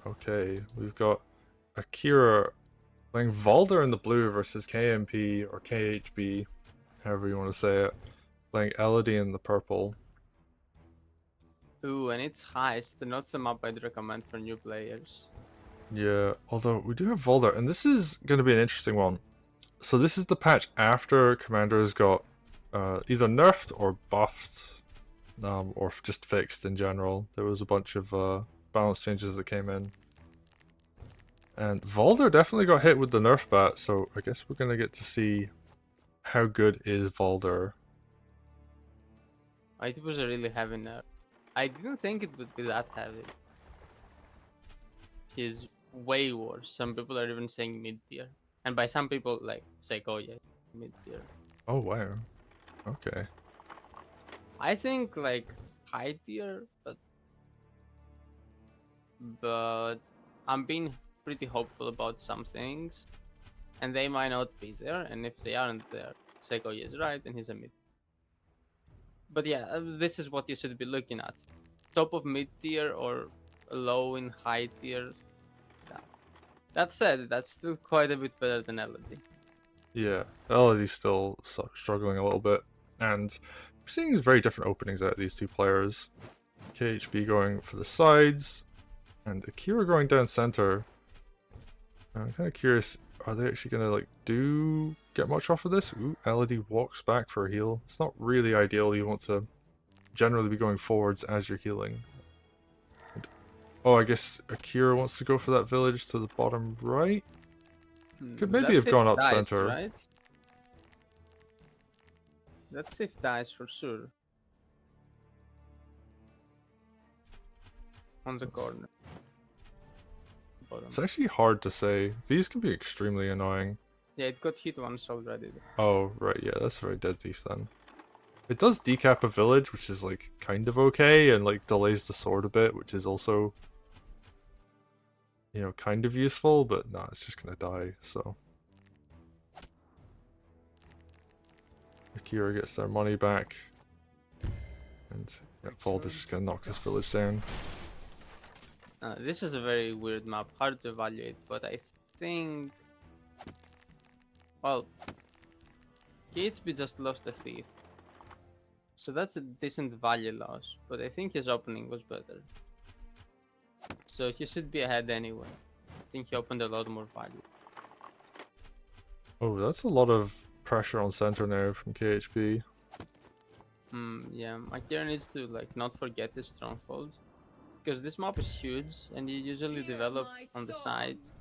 Okay, we've got Akira playing Valder in the blue versus KMP or KHB, however you want to say it, playing Elodie in the purple. Ooh, and it's Heist, not the map I'd recommend for new players. Yeah, although we do have Valder, and this is going to be an interesting one. So this is the patch after Commanders got either nerfed or buffed, or just fixed in general. There was a bunch of balance changes that came in. And Valder definitely got hit with the nerf bat, so I guess we're going to get to see how good is Valder. It was a really heavy nerf. I didn't think it would be that heavy. He's way worse. Some people are even saying mid tier. And by some people, like, say, oh yeah, mid tier. Oh wow. Okay. I think, like, high tier, but I'm being pretty hopeful about some things. And they might not be there, and if they aren't there, Seiko is right, and he's a mid. But yeah, this is what you should be looking at. Top of mid tier or low in high tier. Yeah. That said, that's still quite a bit better than Elodie. Yeah, Elodie's still struggling a little bit, and we're seeing very different openings out of these two players. KHB going for the sides, and Akira going down center. I'm kind of curious, are they actually gonna like get much off of this? Ooh, Elodie walks back for a heal. It's not really ideal. You want to generally be going forwards as you're healing. Oh, I guess Akira wants to go for that village to the bottom right. Could maybe have gone up dice, center. Right? That's if dice for sure. On the corner. Bottom. It's actually hard to say. These can be extremely annoying. Yeah, it got hit once already. Oh, right, yeah, that's very dead thief then. It does decap a village, which is like kind of okay, and like delays the sword a bit, which is also, you know, kind of useful, but nah, it's just gonna die, so. Akira gets their money back. And yeah, Valder's just gonna knock this village down. This is a very weird map, hard to evaluate, but I think... Well, KHB just lost a thief. So that's a decent value loss, but I think his opening was better. So he should be ahead anyway. I think he opened a lot more value. Oh, that's a lot of pressure on center now from KHB. Yeah, Akira needs to like not forget his stronghold. Because this map is huge and you usually develop on the sides.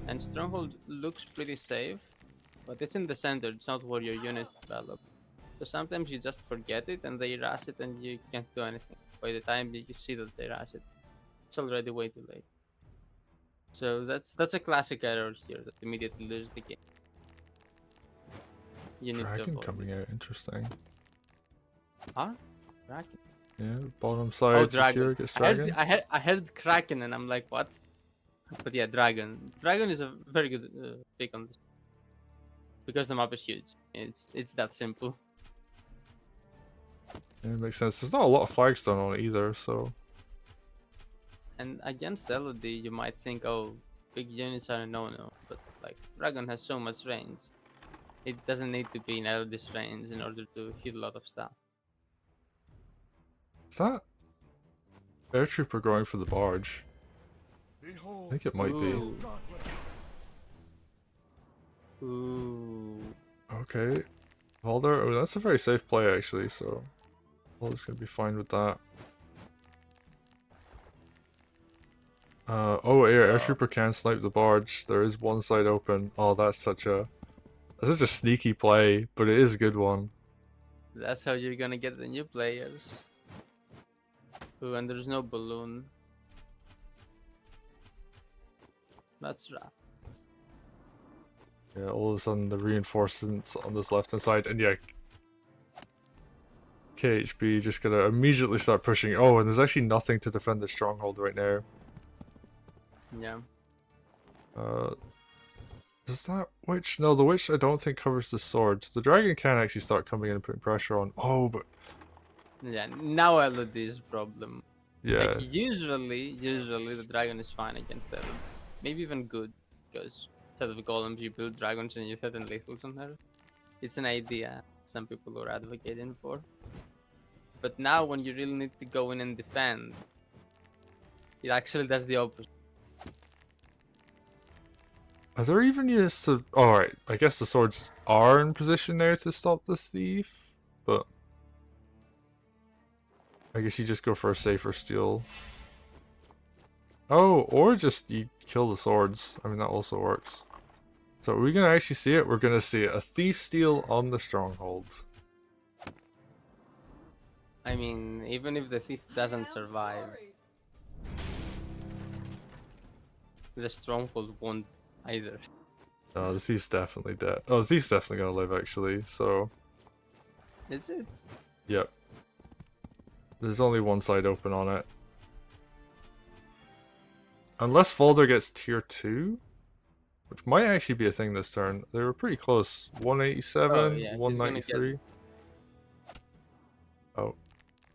And stronghold looks pretty safe, but it's in the center, it's not where your units develop. So sometimes you just forget it and they rush it and you can't do anything. By the time you see that they rush it, it's already way too late. So that's a classic error here that immediately loses the game. You need to Dragon avoid coming it. out, interesting. Huh? Dragon? Yeah, bottom side, Oh, Dragon. Akira gets Dragon. I heard Kraken and I'm like, what? But yeah, Dragon. Dragon is a very good pick on this. Because the map is huge. It's that simple. Yeah, it makes sense. There's not a lot of flagstone on it either, so. And against Elodie, you might think, oh, big units are a no-no. But like, Dragon has so much range. It doesn't need to be in Elodie's range in order to hit a lot of stuff. Is that air trooper going for the barge? I think it might Ooh. Ooh. be. Okay. Valder, oh, that's a very safe play actually, so Valder's gonna be fine with that. Oh, air trooper can snipe the barge. There is one side open. Oh, that's such a sneaky play, but it is a good one. That's how you're gonna get the new players. Ooh, and there's no balloon. That's rough. Yeah, all of a sudden the reinforcements on this left hand side, and yeah, KHB just gonna immediately start pushing. Oh, and there's actually nothing to defend the stronghold right now. Yeah. Does that witch? No, the witch I don't think covers the swords. The dragon can actually start coming in and putting pressure on. Oh, but Yeah, now Elodie's problem. Yeah. Like usually the dragon is fine against them. Maybe even good, because instead of golems you build dragons and you threaten lethals on her. It's an idea some people are advocating for. But now when you really need to go in and defend, it actually does the opposite. Are there even units to... Alright, I guess the swords are in position there to stop the thief, but... I guess you just go for a safer steal. Oh, or just you kill the swords. I mean, that also works. So are we going to actually see it? We're going to see it. A thief steal on the stronghold. I mean, even if the thief doesn't survive, the stronghold won't either. No, the thief's definitely dead. Oh, the thief's definitely going to live, actually, so... Is it? Yep. There's only one side open on it. Unless Valder gets tier 2, which might actually be a thing this turn. They were pretty close. 187, Oh, yeah, 193. Oh.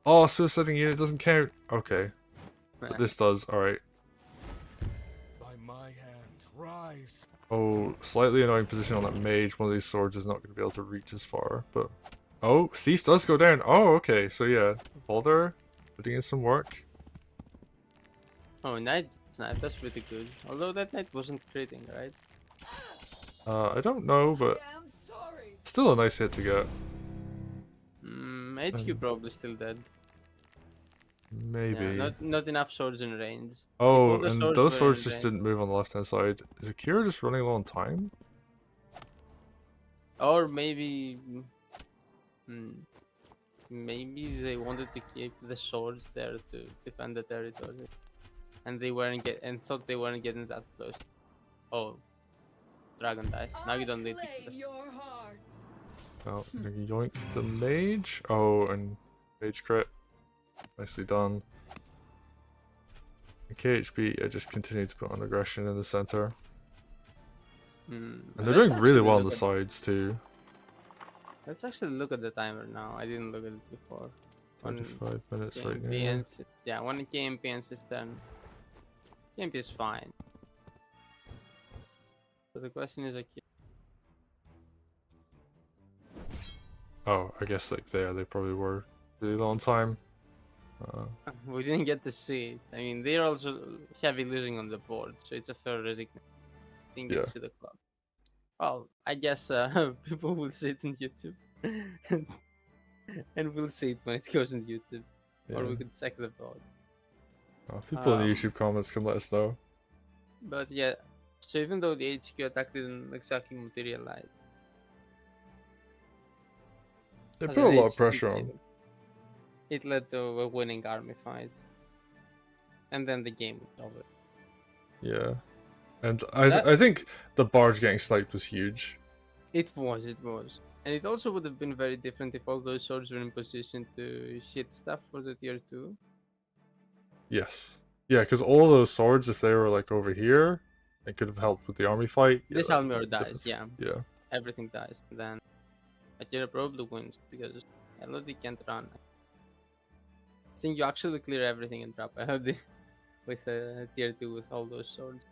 Oh, suiciding unit doesn't count. Okay. But this does, alright. By my hand, rise. Oh, slightly annoying position on that mage. One of these swords is not going to be able to reach as far, but... Oh, thief does go down. Oh, okay. So yeah, Valder putting in some work. Oh, knight snipe, that's pretty good. Although that knight wasn't critting, right? I don't know, but still a nice hit to get. HQ probably still dead. Maybe. Yeah, not enough swords in range. Oh, If all the and swords those were swords in just range- didn't move on the left-hand side. Is Akira just running low on time? Or maybe... maybe they wanted to keep the swords there to defend the territory. And they weren't thought they weren't getting that close. Oh. Dragon dies. Now you don't need to kill us. Oh, yoink the mage. Oh, and mage crit. Nicely done. And KHB, just continue to put on aggression in the center. And they're doing really well on the sides too. Let's actually look at the timer now. I didn't look at it before. 25 minutes right KMP now. ends, yeah, one KMP ends is done. KMP is fine. So the question is, Oh, I guess like they probably were really long time. we didn't get to see it. I mean, they're also heavy losing on the board, so it's a fair resignation. Didn't get to see the clock. Well, I guess people will see it on YouTube. And we'll see it when it goes on YouTube. Yeah. Or we could check the vote. People in the YouTube comments can let us know. But yeah, so even though the HQ attack didn't exactly materialize, They as put a an lot of HQ pressure on. team, it led to a winning army fight. And then the game was over. Yeah. And I think the barge getting sniped was huge. It was. And it also would have been very different if all those swords were in position to hit stuff for the tier 2. Yes. Yeah, because all those swords, if they were like over here, it could have helped with the army fight. This yeah, Almir dies, yeah. Yeah. Everything dies. And then Akira probably wins because Elodie can't run. I think you actually clear everything and drop Elodie with a tier 2 with all those swords.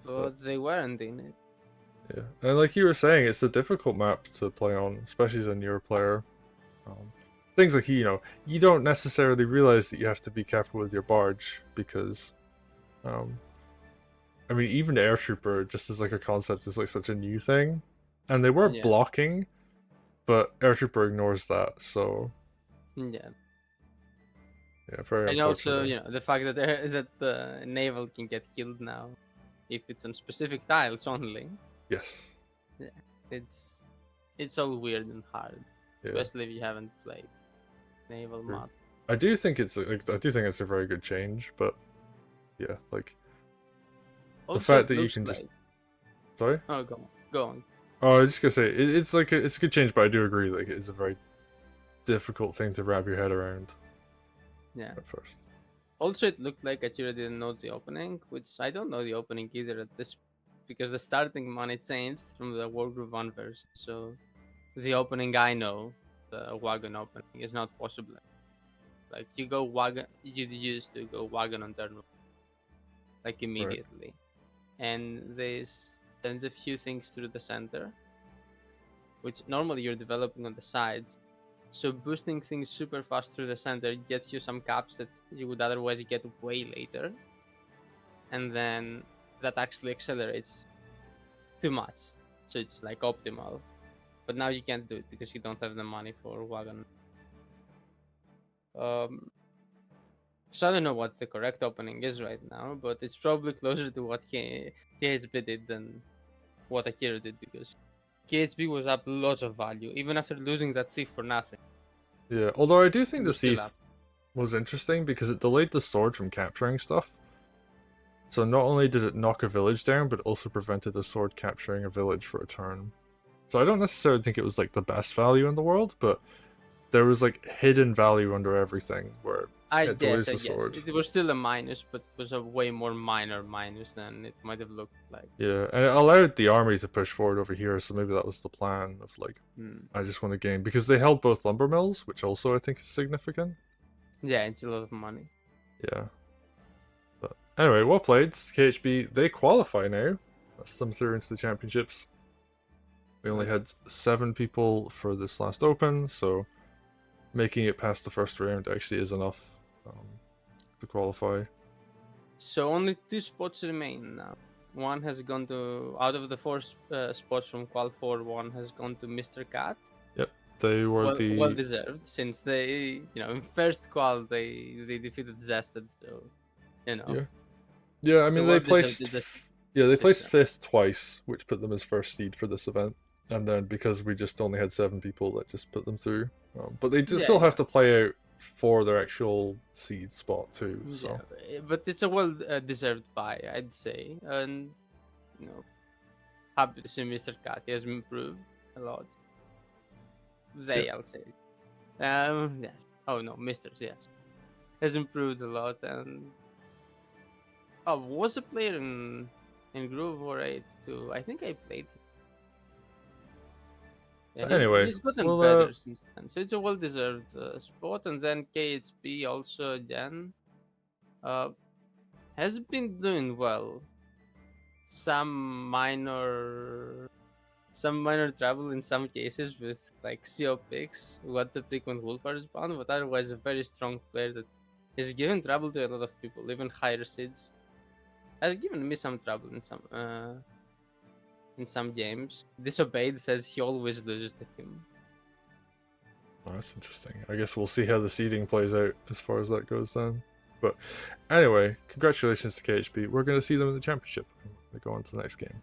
But they weren't in it. Yeah. And like you were saying, it's a difficult map to play on, especially as a newer player. Things like, you don't necessarily realize that you have to be careful with your barge because, I mean, even Air Trooper, just as like a concept, is like such a new thing. And they were blocking, but Air Trooper ignores that, so... Yeah. Yeah, very And also, unfortunate. the fact that the naval can get killed now, if it's on specific tiles only. Yes. Yeah, it's all weird and hard, Yeah. especially if you haven't played naval map. I do think it's a very good change, but yeah, like Also, the fact that you looks can just like... sorry. Oh, go on. Oh, I was just gonna say it's like it's a good change, but I do agree like it's a very difficult thing to wrap your head around. Yeah. At first. Also, it looked like Akira didn't know the opening, which I don't know the opening either at this, because the starting money changed from the Wargroove 1 version. So the opening I know, the wagon opening, is not possible. Like you go wagon, you used to go wagon on turn one, like immediately, and there's sends a few things through the center, which normally you're developing on the sides. So boosting things super fast through the center gets you some caps that you would otherwise get way later, and then that actually accelerates too much, so it's like optimal. But now you can't do it because you don't have the money for wagon. So I don't know what the correct opening is right now, but it's probably closer to what KHB did than what Akira did, because KHB was up lots of value even after losing that thief for nothing. Yeah, although I do think It the was still thief up. was interesting because it delayed the sword from capturing stuff. So not only did it knock a village down, but it also prevented the sword capturing a village for a turn. So I don't necessarily think it was like the best value in the world, but there was like hidden value under everything where I it guess, delays the sword. it was still a minus, but it was a way more minor minus than it might have looked like. Yeah, and it allowed the army to push forward over here, so maybe that was the plan of like, I just want to gain, because they held both lumber mills, which also I think is significant. Yeah, it's a lot of money. Yeah. But anyway, well played. KHB, they qualify now. That's them through into the championships. We only had 7 people for this last open, so making it past the first round actually is enough to qualify. So only 2 spots remain now. One has gone to, out of the 4 spots from Qual 4, one has gone to Mr. Cat. Yep, they were Well deserved, since they, in first qual they defeated Zested, so Yeah, I So mean well they placed deserved, just they placed system. 5th twice, which put them as first seed for this event. And then because we just only had 7 people, that just put them through. But they still have to play out for their actual seed spot too. So Yeah, but it's a well deserved buy, I'd say, and happy to see Mr. Cat. He has improved a lot. I'll say. Yes. Oh no, Mr. Yes, has improved a lot, and was a player in Groove or 8 too. I think I played. Yeah, anyway, he's gotten well, better since then, so it's a well-deserved spot. And then KHB also again has been doing well. Some minor trouble in some cases with like CO picks, what to pick when Wolfar is bound, but otherwise a very strong player that has given trouble to a lot of people, even higher seeds. Has given me some trouble in some games. Disobeyed says he always loses to him. oh, that's interesting. I guess we'll see how the seeding plays out as far as that goes then. But anyway, congratulations to KHB. We're going to see them in the championship. We go on to the next game.